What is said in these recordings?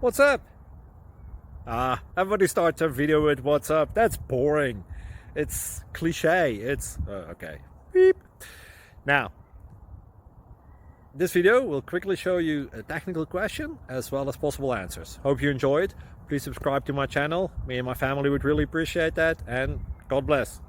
What's up? Everybody starts a video with what's up. That's boring. It's cliche. It's okay. Beep. Now, this video will quickly show you a technical question as well as possible answers. Hope you enjoyed. Please subscribe to my channel. Me and my family would really appreciate that, and God bless.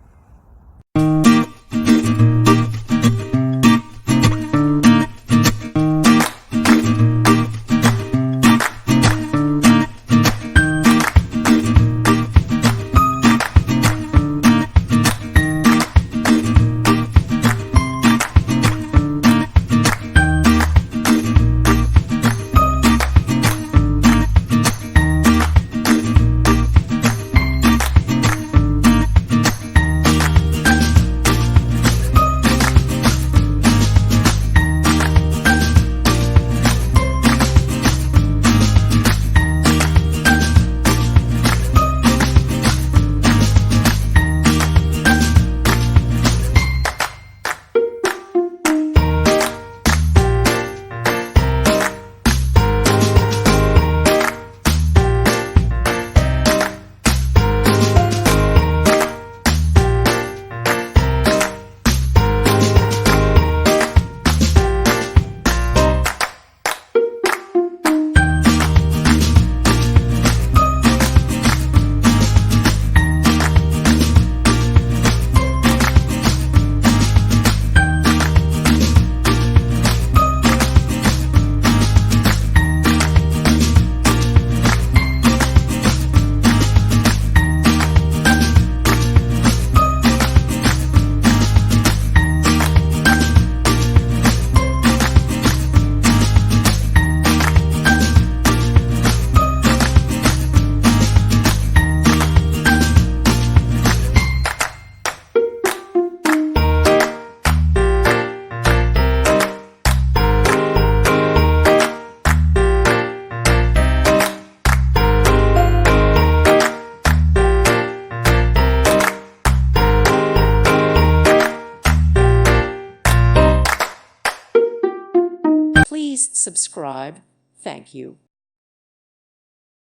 Please subscribe. Thank you.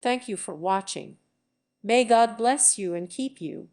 Thank you for watching. May God bless you and keep you.